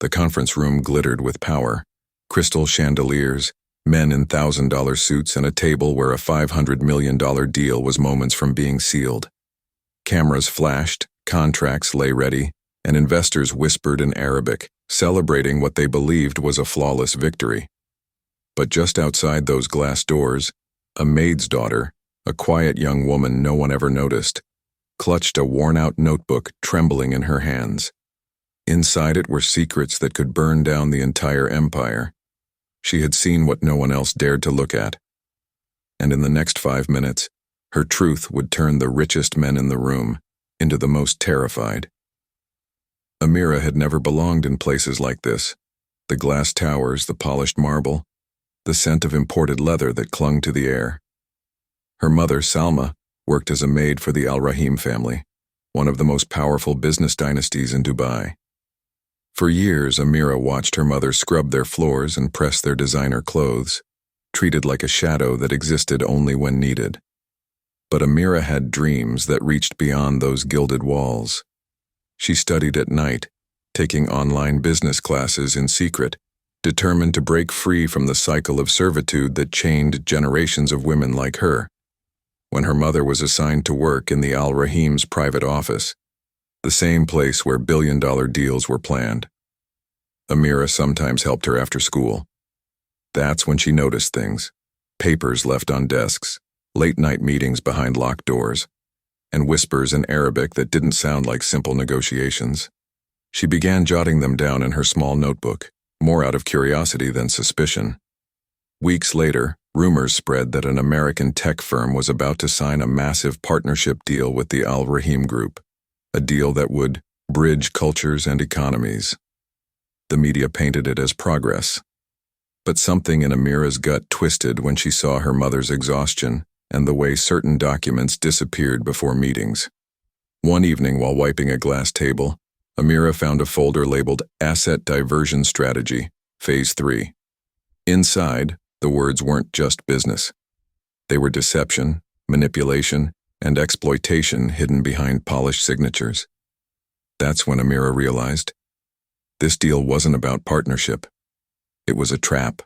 The conference room glittered with power. Crystal chandeliers, men in $1,000 suits, and a table where a $500 million deal was moments from being sealed. Cameras flashed, contracts lay ready, and investors whispered in Arabic, celebrating what they believed was a flawless victory. But just outside those glass doors, a maid's daughter, a quiet young woman no one ever noticed, clutched a worn-out notebook trembling in her hands. Inside it were secrets that could burn down the entire empire. She had seen what no one else dared to look at. And in the next 5 minutes, her truth would turn the richest men in the room into the most terrified. Amira had never belonged in places like this. The glass towers, the polished marble, the scent of imported leather that clung to the air. Her mother, Salma, worked as a maid for the Al Rahim family, one of the most powerful business dynasties in Dubai. For years, Amira watched her mother scrub their floors and press their designer clothes, treated like a shadow that existed only when needed. But Amira had dreams that reached beyond those gilded walls. She studied at night, taking online business classes in secret, determined to break free from the cycle of servitude that chained generations of women like her. When her mother was assigned to work in the Al Rahim's private office, the same place where billion-dollar deals were planned, Amira sometimes helped her after school. That's when she noticed things: papers left on desks, late-night meetings behind locked doors, and whispers in Arabic that didn't sound like simple negotiations. She began jotting them down in her small notebook, more out of curiosity than suspicion. Weeks later, rumors spread that an American tech firm was about to sign a massive partnership deal with the Al Rahim Group, a deal that would bridge cultures and economies. The media painted it as progress. But something in Amira's gut twisted when she saw her mother's exhaustion and the way certain documents disappeared before meetings. One evening, while wiping a glass table, Amira found a folder labeled Asset Diversion Strategy, Phase 3. Inside, the words weren't just business. They were deception, manipulation, and exploitation hidden behind polished signatures. That's when Amira realized this deal wasn't about partnership. It was a trap,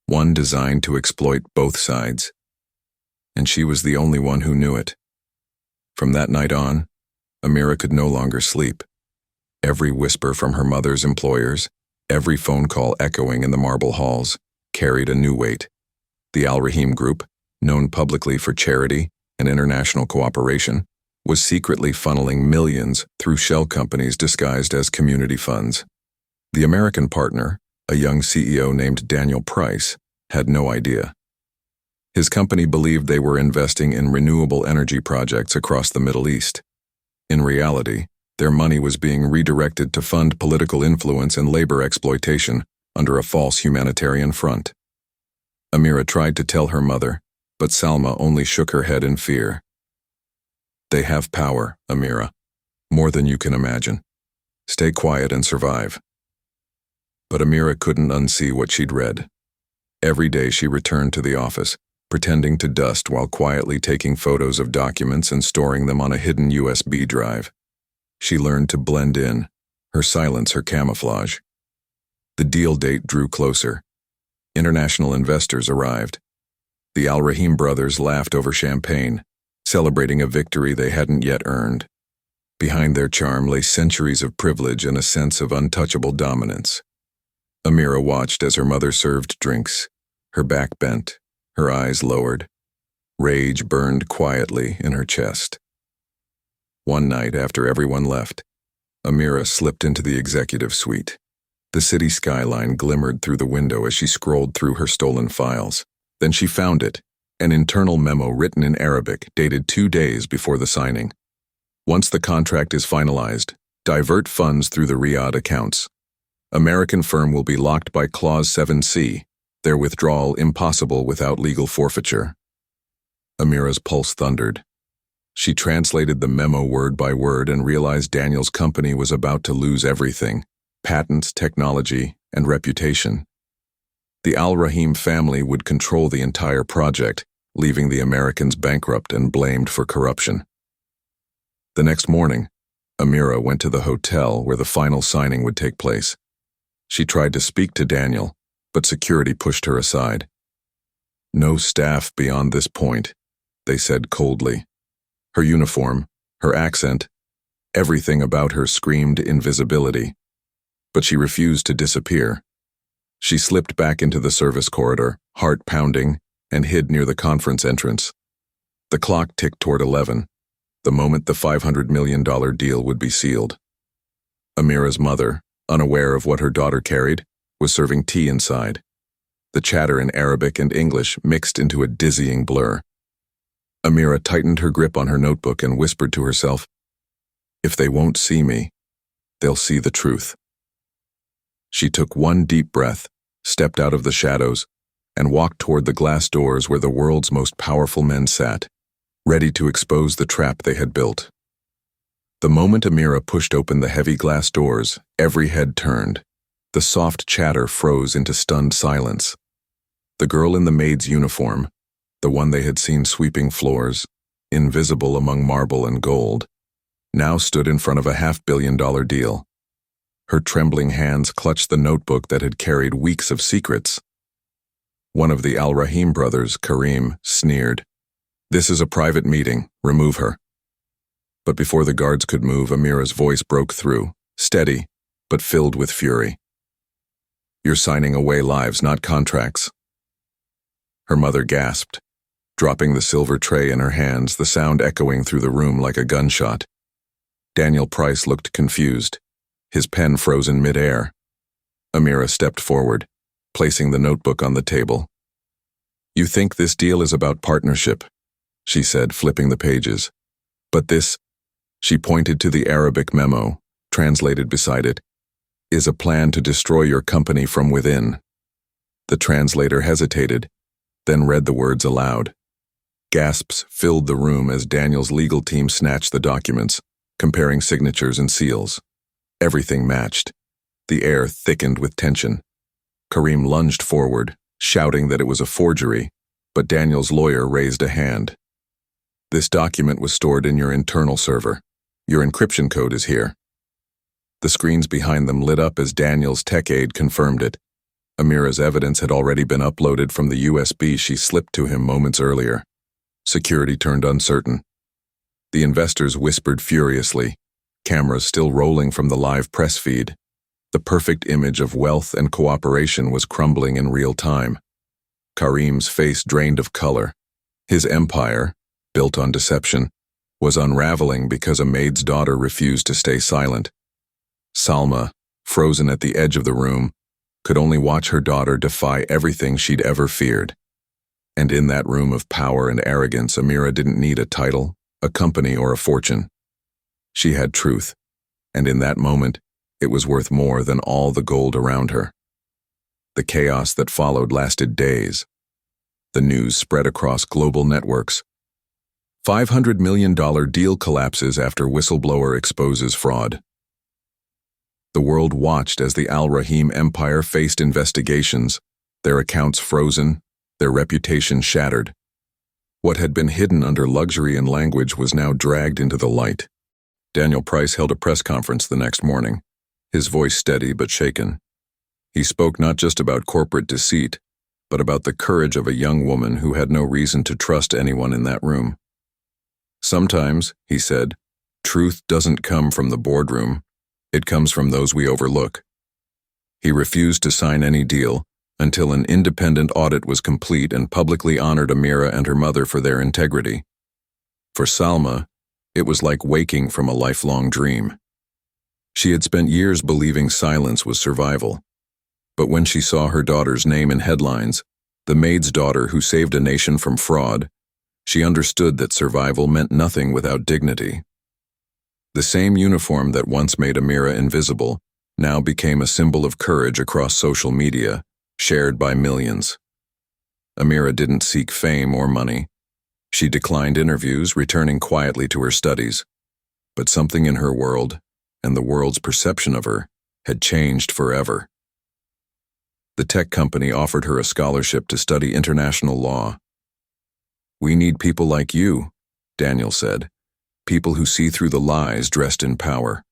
one designed to exploit both sides. And she was the only one who knew it. From that night on, Amira could no longer sleep. Every whisper from her mother's employers, every phone call echoing in the marble halls, carried a new weight. The Al Rahim Group, known publicly for charity and international cooperation, was secretly funneling millions through shell companies disguised as community funds. The American partner, a young CEO named Daniel Price, had no idea. His company believed they were investing in renewable energy projects across the Middle East. In reality, their money was being redirected to fund political influence and labor exploitation under a false humanitarian front. Amira tried to tell her mother, but Salma only shook her head in fear. They have power, Amira, more than you can imagine. Stay quiet and survive. But Amira couldn't unsee what she'd read. Every day she returned to the office, pretending to dust while quietly taking photos of documents and storing them on a hidden USB drive. She learned to blend in, her silence her camouflage. The deal date drew closer. International investors arrived. The Al Rahim brothers laughed over champagne, celebrating a victory they hadn't yet earned. Behind their charm lay centuries of privilege and a sense of untouchable dominance. Amira watched as her mother served drinks, her back bent, her eyes lowered. Rage burned quietly in her chest. One night, after everyone left, Amira slipped into the executive suite. The city skyline glimmered through the window as she scrolled through her stolen files. Then she found it, an internal memo written in Arabic dated 2 days before the signing. Once the contract is finalized, divert funds through the Riyadh accounts. American firm will be locked by Clause 7C, their withdrawal impossible without legal forfeiture. Amira's pulse thundered. She translated the memo word by word and realized Daniel's company was about to lose everything: patents, technology, and reputation. The Al Rahim family would control the entire project, leaving the Americans bankrupt and blamed for corruption. The next morning, Amira went to the hotel where the final signing would take place. She tried to speak to Daniel, but security pushed her aside. "No staff beyond this point," they said coldly. Her uniform, her accent, everything about her screamed invisibility. But she refused to disappear. She slipped back into the service corridor, heart pounding, and hid near the conference entrance. The clock ticked toward 11, the moment the $500 million deal would be sealed. Amira's mother, unaware of what her daughter carried, was serving tea inside. The chatter in Arabic and English mixed into a dizzying blur. Amira tightened her grip on her notebook and whispered to herself, "If they won't see me, they'll see the truth." She took one deep breath, stepped out of the shadows, and walked toward the glass doors where the world's most powerful men sat, ready to expose the trap they had built. The moment Amira pushed open the heavy glass doors, every head turned. The soft chatter froze into stunned silence. The girl in the maid's uniform, the one they had seen sweeping floors, invisible among marble and gold, now stood in front of a $500 million deal. Her trembling hands clutched the notebook that had carried weeks of secrets. One of the Al-Rahim brothers, Karim, sneered, "This is a private meeting. Remove her." But before the guards could move, Amira's voice broke through, steady, but filled with fury. "You're signing away lives, not contracts." Her mother gasped, dropping the silver tray in her hands, the sound echoing through the room like a gunshot. Daniel Price looked confused, his pen frozen mid-air. Amira stepped forward, placing the notebook on the table. "You think this deal is about partnership," she said, flipping the pages. "But this," she pointed to the Arabic memo, translated beside it, "is a plan to destroy your company from within." The translator hesitated, then read the words aloud. Gasps filled the room as Daniel's legal team snatched the documents, comparing signatures and seals. Everything matched. The air thickened with tension. Karim lunged forward, shouting that it was a forgery, but Daniel's lawyer raised a hand. "This document was stored in your internal server. Your encryption code is here." The screens behind them lit up as Daniel's tech aide confirmed it. Amira's evidence had already been uploaded from the USB she slipped to him moments earlier. Security turned uncertain. The investors whispered furiously, cameras still rolling from the live press feed. The perfect image of wealth and cooperation was crumbling in real time. Karim's face drained of color. His empire, built on deception, was unraveling because a maid's daughter refused to stay silent. Salma, frozen at the edge of the room, could only watch her daughter defy everything she'd ever feared. And in that room of power and arrogance, Amira didn't need a title, a company, or a fortune. She had truth, and in that moment, it was worth more than all the gold around her. The chaos that followed lasted days. The news spread across global networks. $500 million deal collapses after whistleblower exposes fraud. The world watched as the Al-Rahim empire faced investigations, their accounts frozen, their reputation shattered. What had been hidden under luxury and language was now dragged into the light. Daniel Price held a press conference the next morning, his voice steady but shaken. He spoke not just about corporate deceit, but about the courage of a young woman who had no reason to trust anyone in that room. "Sometimes," he said, "truth doesn't come from the boardroom, it comes from those we overlook." He refused to sign any deal until an independent audit was complete and publicly honored Amira and her mother for their integrity. For Salma, it was like waking from a lifelong dream. She had spent years believing silence was survival. But when she saw her daughter's name in headlines, the maid's daughter who saved a nation from fraud, she understood that survival meant nothing without dignity. The same uniform that once made Amira invisible now became a symbol of courage across social media, shared by millions. Amira didn't seek fame or money. She declined interviews, returning quietly to her studies. But something in her world, and the world's perception of her, had changed forever. The tech company offered her a scholarship to study international law. "We need people like you," Daniel said, "people who see through the lies dressed in power."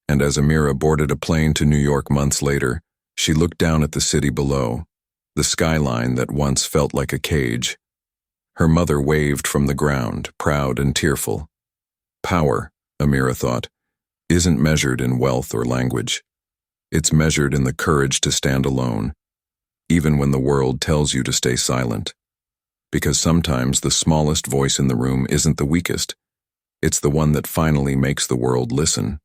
And as Amira boarded a plane to New York months later, She looked down at the city below, the skyline that once felt like a cage. Her mother waved from the ground, proud and tearful. Power, Amira thought, isn't measured in wealth or language. It's measured in the courage to stand alone, even when the world tells you to stay silent. Because sometimes the smallest voice in the room isn't the weakest. It's the one that finally makes the world listen.